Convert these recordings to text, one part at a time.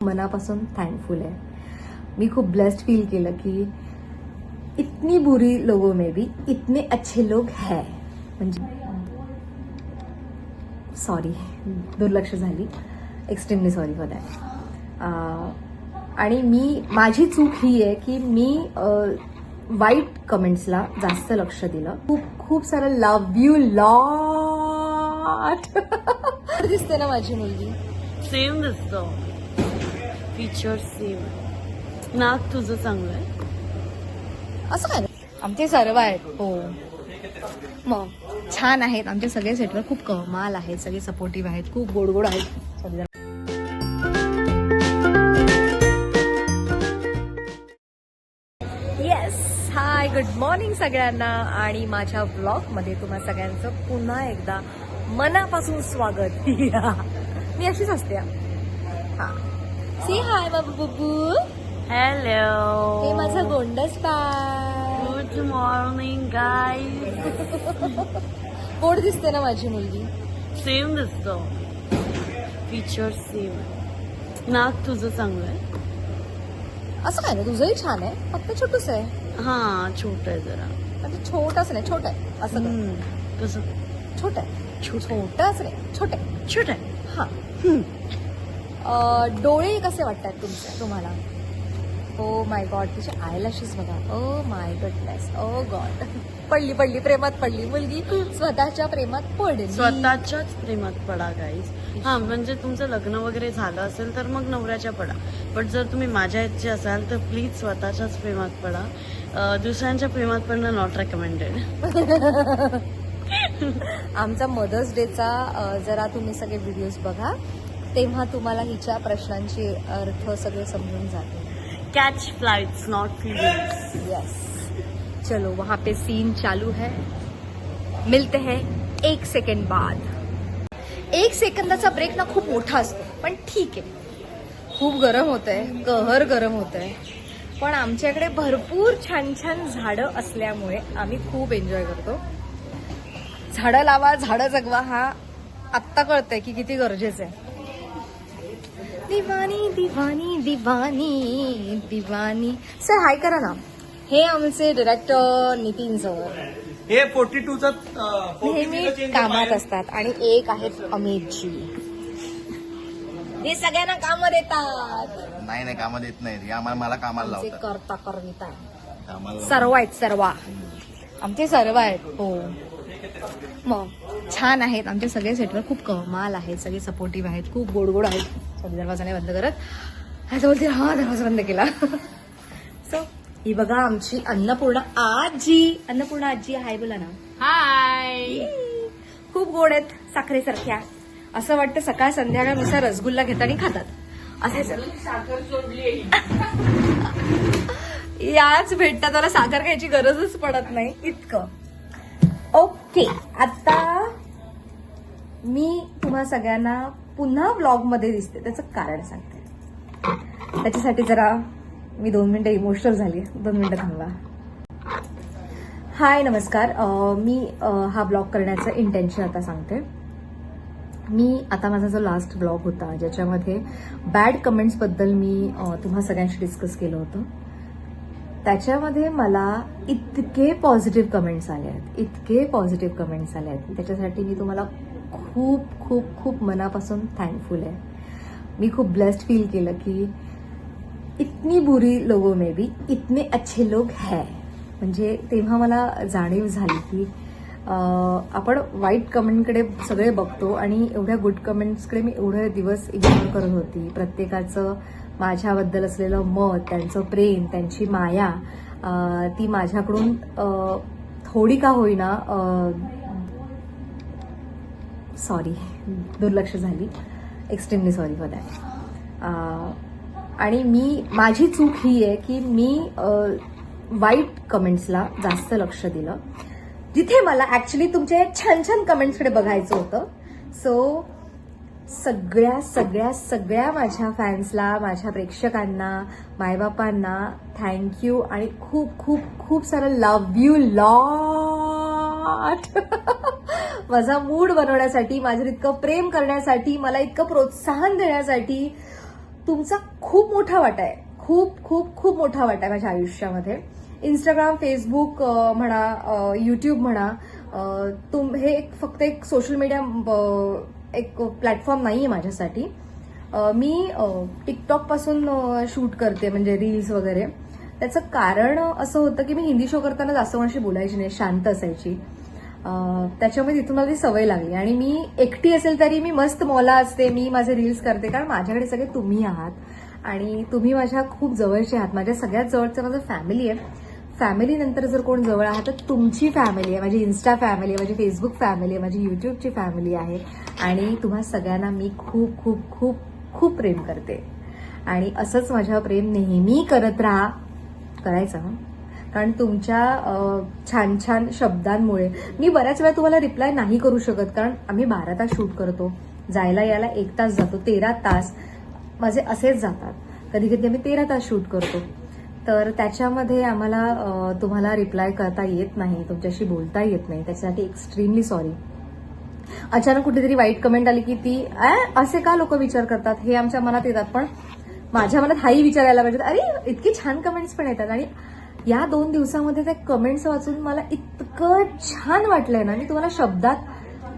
मनापासून थँकफुल आहे. मी खूप ब्लेस्ड फील केलं की इतनी बुरी लोगों में भी इतने अच्छे लोग हैं. म्हणजे सॉरी, दुर्लक्ष झाली. Extremely sorry for that. आणि माझी चूक ही आहे की मी वाईट कमेंट्सला जास्त लक्ष दिलं. खूप सारं लव्ह यू लॉट. दिसते ना माझी मुलगी. सेम दिसतो. Feature same. नाक तुझं चांगलं आहे. असं काय नाही. आमचे सर्व आहेत. हो मग छान आहेत. आमचे सगळे सेटवर खूप कमाल आहेत. सगळे सपोर्टिव्ह आहेत. खूप गोड गोड आहेत. येस, हाय, गुड मॉर्निंग सगळ्यांना. आणि माझ्या ब्लॉगमध्ये तुम्हा सगळ्यांचं पुन्हा एकदा मनापासून स्वागत. मी अशीच असते. हा, सी हाय बाबू बुबू. हॅलो. हे माझं गोंडस बाय. Good morning guys. गोड दिसते ना माझी मुलगी. सेम दिसतो. Feature same. नाक तुझं चांगलं आहे. असं काय नाही, तुझंही छान आहे. फक्त छोटूस आहे. हा, छोट आहे जरा. म्हणजे छोटंच नाही, छोट आहे. असं काय? कसं छोट आहे. छोटंच नाही, छोट आहे. छोट आहे. हा. डोळे कसे वाटतात तुम्हाला? ओ माय गॉड, तिचे आयलॅशेस बघा. Oh my goodness. Oh God. पडली प्रेमात पडली मुलगी. स्वतःच्या प्रेमात पडली. स्वतःच्याच प्रेमात पडा गाईज. हा, म्हणजे तुमचं लग्न वगैरे झालं असेल तर मग नवऱ्याच्या पडा. पण जर तुम्ही माझ्या ह्याचे असाल तर प्लीज स्वतःच्याच प्रेमात पडा. दुसऱ्यांच्या प्रेमात पडणं नॉट रेकमेंडेड. आमचा मदर्स डेचा जरा तुम्ही सगळे व्हिडिओज बघा, तेव्हा तुम्हाला हिच्या प्रश्नांची अर्थ सगळे समजून जाते. Catch flights not feelings. Yes, चलो वहाँ पे सीन चालू है. मिलते हैं 1 सेकंड बाद. 1 सेकंदाचा ब्रेक ना खूप मोठा असतो, पण ठीक आहे. खूप गरम होतंय, कहर गरम होतंय, पण आमच्याकडे भरपूर छान छान झाडं असल्यामुळे आम्ही खूप एन्जॉय करतो. झाडं लावा, झाडं जगवा, हा आत्ता कळतंय की किती गरजेचं आहे. दिवानी दिवानी दिवानी दिवानी. सर हाय करा ना. हे आमचे डिरेक्टर नितीन सर. हे 42चा नेहमी कामात असतात. आणि एक आहेत अमितजी. हे सगळ्यांना कामं देतात. नाही कामात येत नाही. हे आम्हाला मला कामाला आमचे लावतात. करता करविता कामाला सर्व आहेत. आमचे सर्व आहेत. हो मग छान आहेत. आमचे सगळे सेटवर खूप कमाल आहेत. सगळे सपोर्टिव्ह आहेत. खूप गोड गोड आहेत. सॉरी, दरवाजा नाही बंद करत. असं बोलते, हा दरवाजा बंद केला. सो ही बघा आमची अन्नपूर्णा आजी. अन्नपूर्णा आजी हाय बोला ना. हाय. खूप गोड आहेत, साखरेसारख्या. असं वाटतं सकाळ संध्याकाळ नुसार रसगुल्ला घेतात आणि खातात. असायचं. याच भेटतात, मला साखर खायची गरजच पडत नाही इतकं. ओके, आता मी तुम्हा सगळ्यांना पुन्हा ब्लॉग मध्ये दिसते. त्याचं कारण सांगते. त्याच्यासाठी जरा मी 2 मिनिटं इमोशनल झाली. 2 मिनिटं थांबा. हाय, नमस्कार. मी हा ब्लॉग करण्याचं इंटेन्शन आता सांगते. मी आता माझा जो लास्ट ब्लॉग होता ज्याच्यामध्ये बॅड कमेंट्सबद्दल मी तुम्हा सगळ्यांशी डिस्कस केलं होतं, त्याच्यामध्ये मला इतके पॉझिटिव्ह कमेंट्स आले आहेत. त्याच्यासाठी मी तुम्हाला खूप खूप खूप मनापासून थँकफुल आहे. मी खूप ब्लेस्ड फील केलं की इतनी बुरी लोगों में भी इतने अच्छे लोग हैं. म्हणजे तेव्हा मला जाणीव झाली की आपण वाईट कमेंटकडे सगळे बघतो आणि एवढ्या गुड कमेंट्सकडे मी एवढे दिवस इग्नोर करत होती. प्रत्येकाचं माझ्याबद्दल असलेलं मत, त्यांचं प्रेम, त्यांची माया, ती माझ्याकडून थोडी का होईना सॉरी, दुर्लक्ष झाली. Extremely sorry for that. आणि माझी चूक ही आहे की मी वाईट कमेंट्सला जास्त लक्ष दिलं, जिथे मला ऍक्च्युली तुमच्या छान छान कमेंट्सकडे बघायचं होतं. सो सगळ्या माझ्या फॅन्सला, माझ्या प्रेक्षकांना, मायबापांना थँक्यू. आणि खूप खूप खूप सारं लव्ह यू लॉट. माझा मूड बनवण्यासाठी, माझ्यावर इतकं प्रेम करण्यासाठी, मला इतकं प्रोत्साहन देण्यासाठी तुमचा खूप मोठा वाटा आहे, खूप खूप खूप मोठा वाटा आहे माझ्या आयुष्यामध्ये. इंस्टाग्राम, फेसबुक म्हणा, यूट्यूब म्हणा, हे फक्त एक सोशल मीडिया एक प्लॅटफॉर्म नाही आहे माझ्यासाठी. मी टिकटॉक पासून शूट करते, म्हणजे रील्स वगैरे. त्याचं कारण असं होतं की मी हिंदी शो करताना जास्त कोणाशी बोलायची नाही, शांत असायची. त्याच्यामुळे तिथून मला ती सवय लागली. आणि मी एकटी असेल तरी मी मस्त मौला असते, मी माझे रील्स करते, कारण माझ्याकडे सगळे तुम्ही आहात आणि तुम्ही माझ्या खूप जवळचे आहात. माझ्या सगळ्यात जवळचं माझं फॅमिली आहे. फॅमिली नंतर जर कोण जवळ आहात तर तुमची फॅमिली आहे, माझी इन्स्टा फॅमिली आहे, माझी फेसबुक फॅमिली आहे, माझी युट्यूबची फॅमिली आहे. आणि तुम्हा सगळ्यांना मी खूप खूप खूप खूप प्रेम करते. आणि असंच माझ्यावर प्रेम नेहमी करत करायचं, कारण तुमच्या छान छान शब्दांमुळे मी बऱ्याच वेळा तुम्हाला रिप्लाय नाही करू शकत, कारण आम्ही 12 तास शूट करतो, जायला यायला 1 तास जातो, 13 तास माझे असेच जातात. कधी कधी आम्ही 13 तास शूट करतो. तर त्याच्यामध्ये आम्हाला तुम्हाला रिप्लाय करता येत नाही, तुमच्याशी बोलता येत नाही. त्याच्यासाठी एक्स्ट्रीमली सॉरी. अचानक कुठेतरी वाईट कमेंट आली की ती असे का लोक विचार करतात, हे आमच्या मनात येतात. पण माझ्या मनात हाही विचार यायला पाहिजे, अरे इतकी छान कमेंट्स पण येतात. आणि या 2 दिवसामध्ये त्या कमेंट्स वाचून मला इतकं छान वाटलंय ना, मी तुम्हाला शब्दात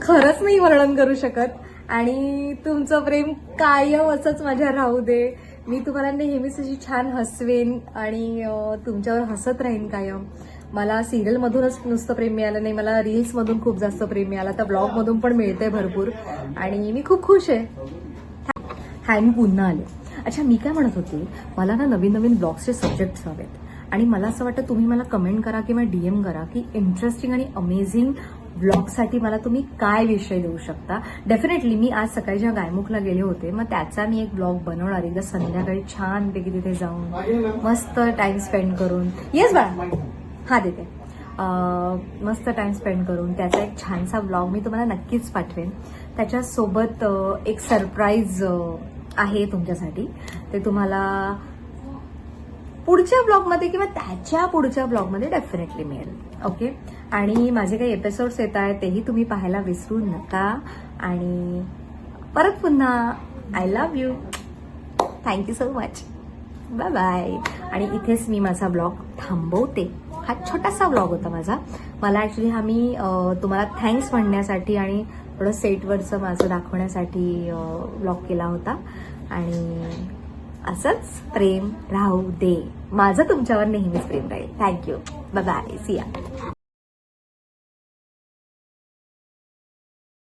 खरंच नाही वर्णन करू शकत. आणि तुमचं प्रेम कायम असंच माझ्या राहू दे. मी तुम्हाला नेहमीच अशी छान हसवेन आणि तुमच्यावर हसत राहीन कायम. मला सिरियलमधूनच नुसतं प्रेम मिळालं नाही, मला रील्समधून खूप जास्त प्रेम मिळालं, तर ब्लॉगमधून पण मिळतंय भरपूर. आणि मी खूप खुश आहे. हाय, मी पुन्हा आले. अच्छा, मी काय म्हणत होती, मला ना नवीन नवीन ब्लॉग्सचे सब्जेक्ट्स हवेत. आणि मला असं वाटतं तुम्ही मला कमेंट करा किंवा DM करा की इंटरेस्टिंग आणि अमेझिंग ब्लॉगसाठी मला तुम्ही काय विषय देऊ शकता. डेफिनेटली मी आज सकाळी जेव्हा गायमुखला गेले होते, मग त्याचा मी एक ब्लॉग बनवणार. एकदा संध्याकाळी छानपैकी तिथे जाऊन मस्त टाइम स्पेंड करून, येस बाळा, हा देते, मस्त टाइम स्पेंड करून त्याचा एक छानसा ब्लॉग मी तुम्हाला नक्कीच पाठवेन. त्याच्यासोबत एक सरप्राईज आहे तुमच्यासाठी, ते तुम्हाला पुढच्या ब्लॉगमध्ये किंवा त्याच्या पुढच्या ब्लॉगमध्ये डेफिनेटली मिळेल. ओके. आणि माझे काही एपिसोड्स येत आहेत तेही तुम्ही पाहायला विसरू नका. आणि परत पुन्हा I love you, thank you so much, bye bye. आणि इथेच मी माझा ब्लॉग थांबवते. हा छोटासा ब्लॉग होता माझा. मला ॲक्च्युली मी तुम्हाला थँक्स म्हणण्यासाठी आणि थोडं सेटवरचं माझं दाखवण्यासाठी ब्लॉग केला होता. आणि असंच प्रेम राहू दे. माझं तुमच्यावर नेहमीच प्रेम राहील. थँक्यू, बाय बाय, सी या.